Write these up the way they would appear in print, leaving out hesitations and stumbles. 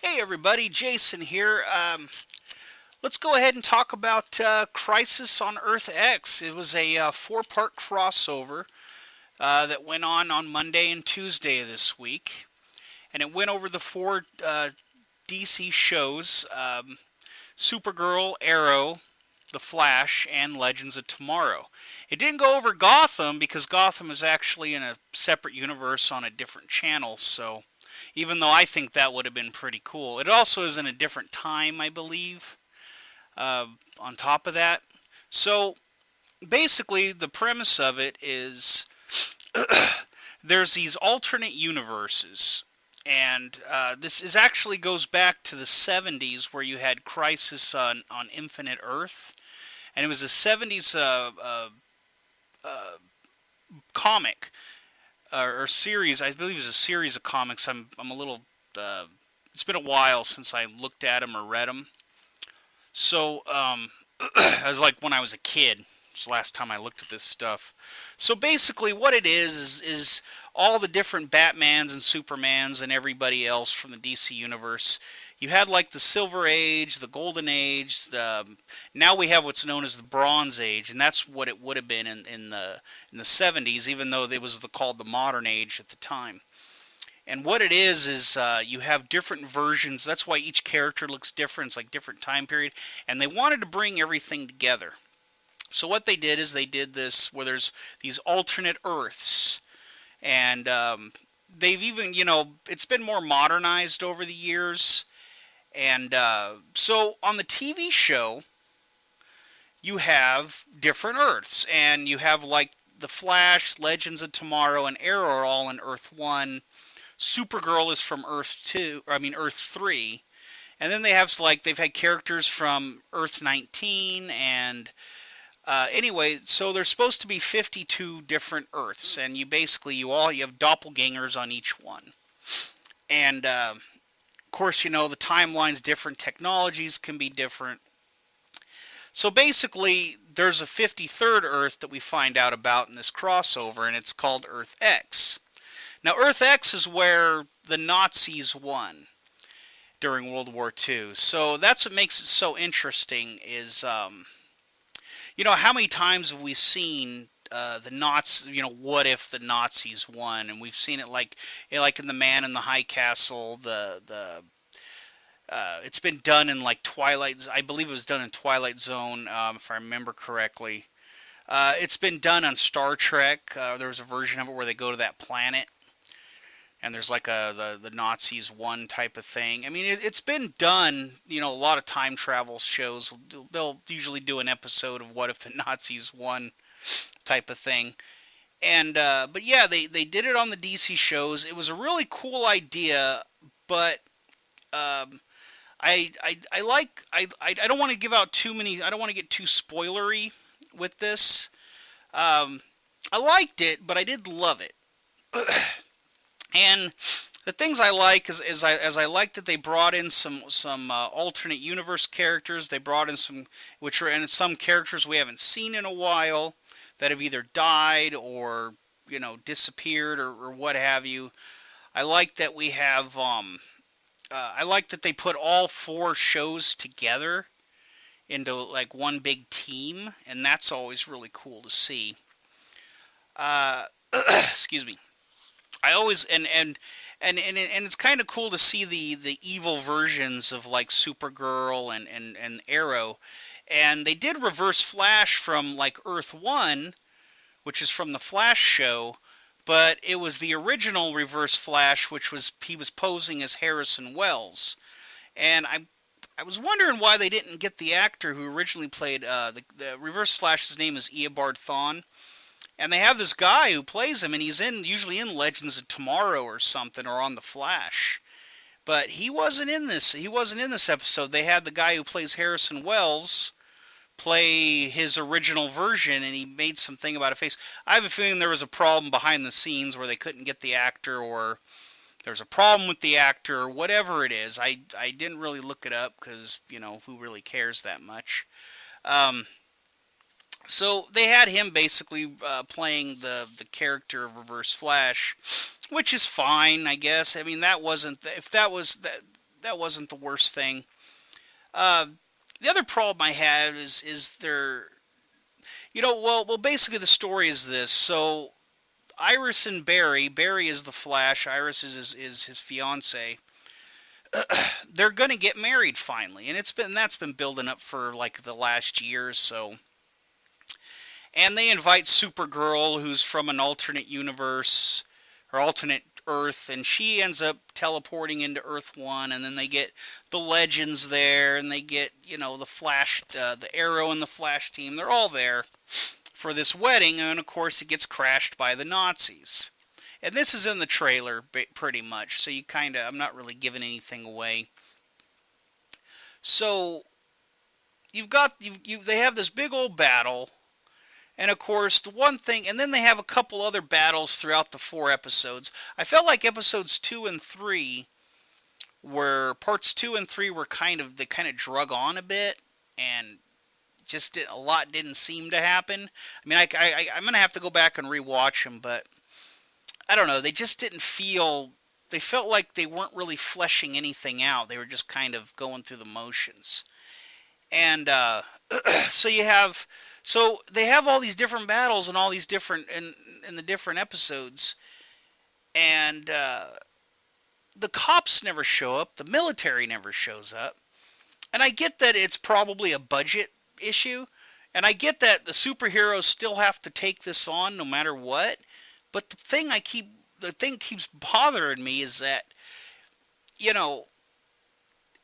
Hey everybody, Jason here. Let's go ahead and talk about Crisis on Earth X. It was a four-part crossover that went on Monday and Tuesday of this week, and it went over the four DC shows: Supergirl, Arrow, The Flash, and Legends of Tomorrow. It didn't go over Gotham because Gotham is actually in a separate universe on a different channel, so even though I think that would have been pretty cool. It also is in a different time, I believe, on top of that. So basically, the premise of it is there's these alternate universes. And this is actually goes back to the 70s where you had Crisis on Infinite Earth. And it was a 70s comic or series. I believe it was a series of comics. I'm a little. It's been a while since I looked at them or read them. So I was like when I was a kid. It's the last time I looked at this stuff. So basically, what it is all the different Batmans and Supermans and everybody else from the DC universe. You had like the Silver Age, the Golden Age. Now we have what's known as the Bronze Age, and that's what it would have been in the 70s, even though it was called the Modern Age at the time. And what it is you have different versions. That's why each character looks different. It's like different time period, and they wanted to bring everything together. So what they did is they did this where there's these alternate Earths, and they've even it's been more modernized over the years. And so on the TV show, you have different Earths, and you have like the Flash, Legends of Tomorrow, and Arrow are all in Earth 1. Supergirl is from Earth 2, or I mean Earth 3. And then they have like they've had characters from Earth 19 and anyway, so there's supposed to be 52 different Earths, and you have doppelgangers on each one. And of course, the timeline's different, technologies can be different. So basically, there's a 53rd Earth that we find out about in this crossover, and it's called Earth X. Now, Earth X is where the Nazis won during World War II. So that's what makes it so interesting is, how many times have we seen the Nazis, what if the Nazis won? And we've seen it like in The Man in the High Castle, it's been done in like Twilight. I believe it was done in Twilight Zone, if I remember correctly. It's been done on Star Trek. There was a version of it where they go to that planet, and there's like the Nazis won type of thing. I mean, it's been done. A lot of time travel shows they'll usually do an episode of what if the Nazis won type of thing. And but yeah, they did it on the DC shows. It was a really cool idea, but um, I don't want to give out too many. I don't want to get too spoilery with this. Um, I liked it, but I did love it. And the things I like is I like that they brought in some alternate universe characters. They brought in some which are and some characters we haven't seen in a while that have either died or disappeared or what have you. I like that we have I like that they put all four shows together into like one big team, and that's always really cool to see. Uh, excuse me. I always and it's kind of cool to see the evil versions of like Supergirl and Arrow, and they did Reverse Flash from like Earth 1, which is from the Flash show, but it was the original Reverse Flash, which was he was posing as Harrison Wells, and I was wondering why they didn't get the actor who originally played the Reverse Flash. His name is Eobard Thawne, and they have this guy who plays him, and he's usually in Legends of Tomorrow or something, or on the Flash. But he wasn't in this. He wasn't in this episode. They had the guy who plays Harrison Wells play his original version, and he made something about a face. I have a feeling there was a problem behind the scenes where they couldn't get the actor, or there's a problem with the actor, or whatever it is. I didn't really look it up because who really cares that much. Um, so they had him basically playing the character of Reverse Flash, which is fine, I guess. I mean, that wasn't if that was that. that wasn't the worst thing. Uh, the other problem I had is their, basically the story is this. So Iris and Barry is the Flash. Iris is his fiance. They're gonna get married finally, and that's been building up for like the last year or so. And they invite Supergirl, who's from an alternate universe or alternate Earth, and she ends up teleporting into Earth One. And then they get the Legends there, and they get the Flash, the Arrow, and the Flash team. They're all there for this wedding, and of course it gets crashed by the Nazis. And this is in the trailer pretty much, so I'm not really giving anything away. So they have this big old battle, and of course the one thing, and then they have a couple other battles throughout the 4 episodes. I felt like episodes 2 and 3 were parts 2 and 3 were kind of drug on a bit, and a lot didn't seem to happen. I mean, I'm gonna have to go back and rewatch them, but I don't know. They just didn't feel. They felt like they weren't really fleshing anything out. They were just kind of going through the motions. And so you have, so they have all these different battles and all these different in the different episodes, and the cops never show up. The military never shows up. And I get that it's probably a budget issue, and I get that the superheroes still have to take this on no matter what. But the thing keeps bothering me is that you know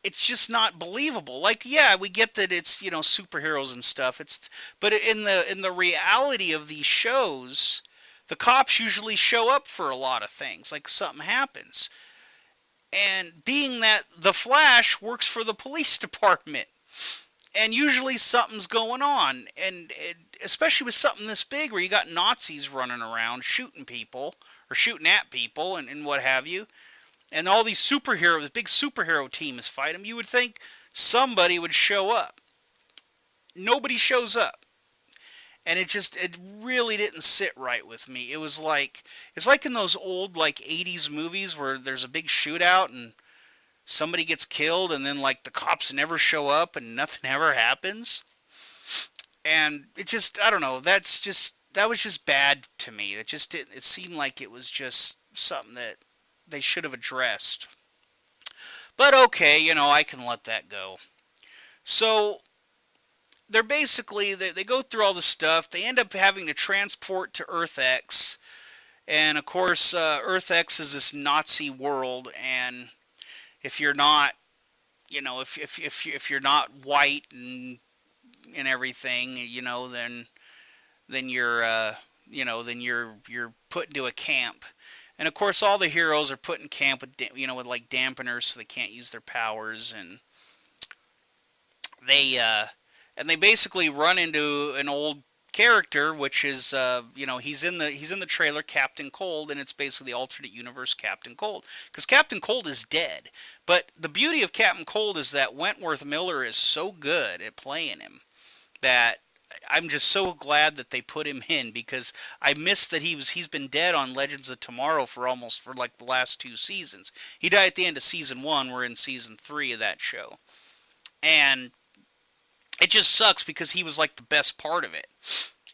it's just not believable. Like, yeah, we get that it's superheroes and stuff. But in the reality of these shows, the cops usually show up for a lot of things. Like something happens, and being that the Flash works for the police department, and usually something's going on, and especially with something this big where you got Nazis running around shooting people or shooting at people and what have you, and all these superheroes, this big superhero team is fighting them. You would think somebody would show up. Nobody shows up, and it really didn't sit right with me. It's like in those old like 80s movies where there's a big shootout and somebody gets killed, and then like the cops never show up and nothing ever happens. And I don't know, that was just bad to me. It seemed like it was just something that they should have addressed. But okay, I can let that go. So they go through all the stuff. They end up having to transport to Earth X, and of course Earth X is this Nazi world, and if you're not, if you're not white and everything, then you're put into a camp. And of course, all the heroes are put in camp with like dampeners, so they can't use their powers, and they basically run into an old character, which is he's in the trailer, Captain Cold, and it's basically the alternate universe Captain Cold, because Captain Cold is dead. But the beauty of Captain Cold is that Wentworth Miller is so good at playing him that I'm just so glad that they put him in, because I missed that he's been dead on Legends of Tomorrow for like the last 2 seasons. He died at the end of season 1. We're in season 3 of that show, and it just sucks because he was like the best part of it.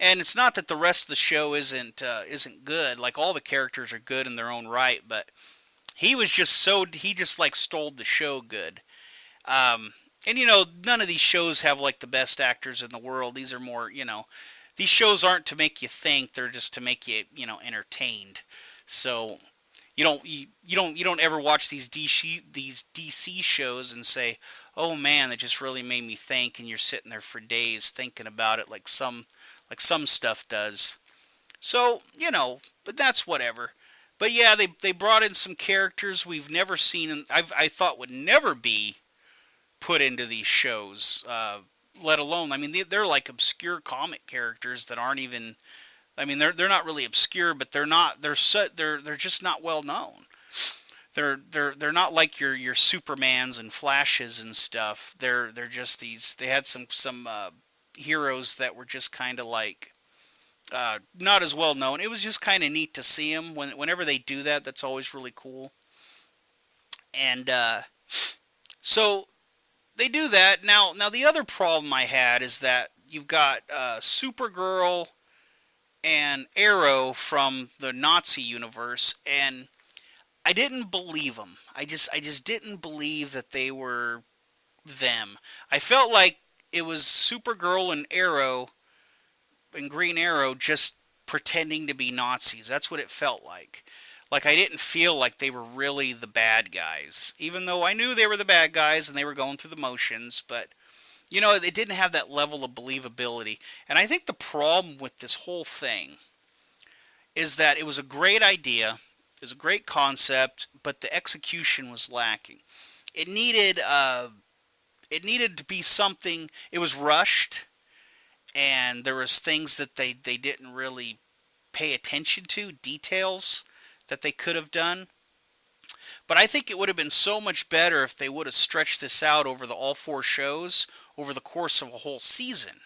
And it's not that the rest of the show isn't good. Like, all the characters are good in their own right, but he just like stole the show good. And none of these shows have like the best actors in the world. These are more, these shows aren't to make you think; they're just to make you, entertained. So you don't ever watch these DC shows and say, "Oh man, that just really made me think," and you're sitting there for days thinking about it, like some stuff does. So but that's whatever. But yeah, they brought in some characters we've never seen, and I thought would never be put into these shows. Let alone, I mean, they're like obscure comic characters that aren't even. I mean, they're not really obscure, but they're just not well known. They're not like your Supermans and Flashes and stuff. They're just these. They had some heroes that were just kind of like not as well known. It was just kind of neat to see them whenever they do that. That's always really cool. And So they do that. Now the other problem I had is that you've got Supergirl and Arrow from the Nazi universe, and I didn't believe them. I just didn't believe that they were them. I felt like it was Supergirl and Arrow and Green Arrow just pretending to be Nazis. That's what it felt like. Like I didn't feel like they were really the bad guys, even though I knew they were the bad guys and they were going through the motions. But it didn't have that level of believability. And I think the problem with this whole thing is that it was a great idea, it was a great concept, but the execution was lacking. It needed it needed to be something. It was rushed, and there was things that they didn't really pay attention to, details that they could have done. But I think it would have been so much better if they would have stretched this out over the all four shows over the course of a whole season,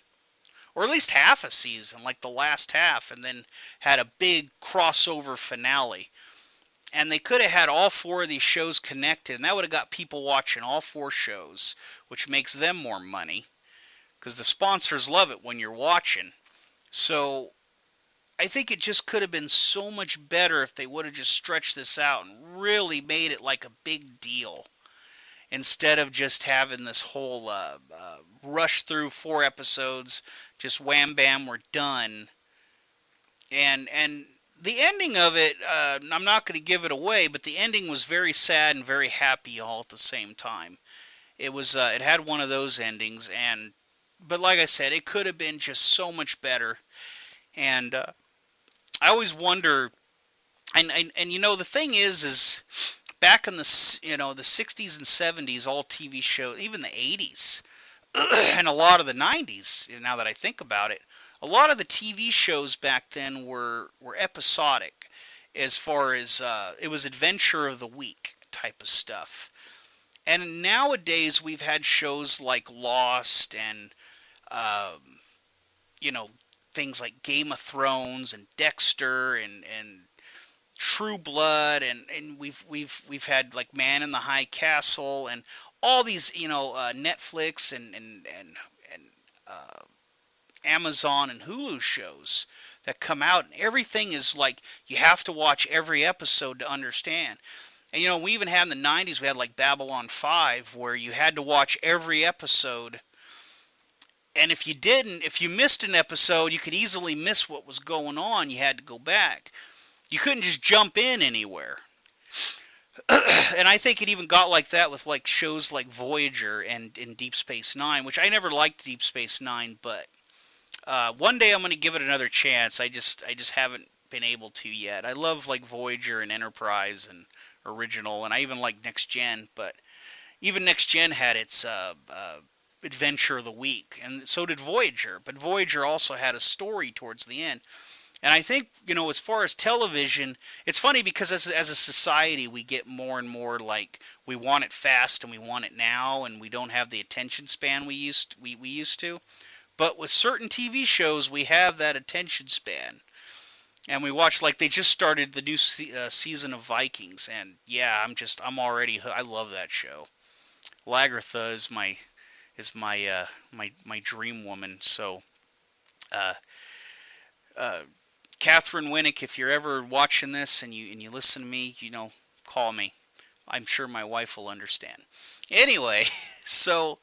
or at least half a season, like the last half, and then had a big crossover finale. And they could have had all four of these shows connected, and that would have got people watching all four shows, which makes them more money because the sponsors love it when you're watching. So I think it just could have been so much better if they would have just stretched this out and really made it like a big deal instead of just having this whole rush through four episodes, just wham bam, we're done. And the ending of it, I'm not going to give it away, but the ending was very sad and very happy all at the same time. It had one of those endings, and but like I said, it could have been just so much better. And I always wonder, and the thing is back in the 60s and 70s, all TV shows, even the 80s, and a lot of the 90s. Now that I think about it, a lot of the TV shows back then were episodic, as far as it was adventure of the week type of stuff. And nowadays we've had shows like Lost and um, you know things like Game of Thrones and Dexter and True Blood, and we've had like Man in the High Castle and all these Netflix and uh, Amazon and Hulu shows that come out, and everything is like you have to watch every episode to understand. And we even had in the 90s, we had like Babylon 5 where you had to watch every episode. And if you missed an episode, you could easily miss what was going on. You had to go back. You couldn't just jump in anywhere. And I think it even got like that with like shows like Voyager and Deep Space Nine, which I never liked Deep Space Nine, but one day I'm going to give it another chance. I just haven't been able to yet. I love like Voyager and Enterprise and Original, and I even like Next Gen, but even Next Gen had its adventure of the week, and so did Voyager. But Voyager also had a story towards the end. And I think, as far as television, it's funny because as a society, we get more and more like we want it fast and we want it now, and we don't have the attention span we used to. But with certain TV shows, we have that attention span. And we watch, like, they just started the new season of Vikings, and yeah, I'm already I love that show. Lagertha is my dream woman. So, uh, uh, Catherine Winnick, if you're ever watching this and you listen to me, call me. I'm sure my wife will understand. Anyway, so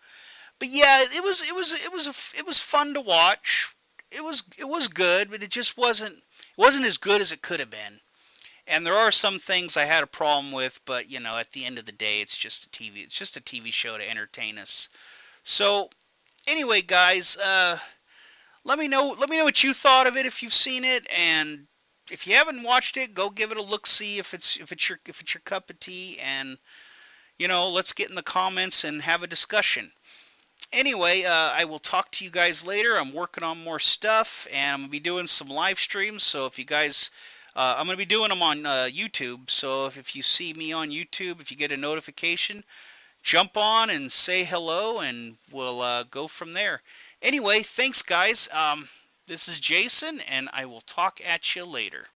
but yeah, it was fun to watch. It was good, but it wasn't as good as it could have been. And there are some things I had a problem with, but at the end of the day, it's just a TV. It's just a TV show to entertain us. So anyway, guys, let me know what you thought of it if you've seen it, and if you haven't watched it, go give it a look. See if it's your cup of tea, and let's get in the comments and have a discussion. Anyway, I will talk to you guys later. I'm working on more stuff, and I'm going to be doing some live streams. So if you guys, I'm going to be doing them on YouTube. So if you see me on YouTube, if you get a notification, jump on and say hello, and we'll go from there. Anyway, thanks, guys. This is Jason, and I will talk at you later.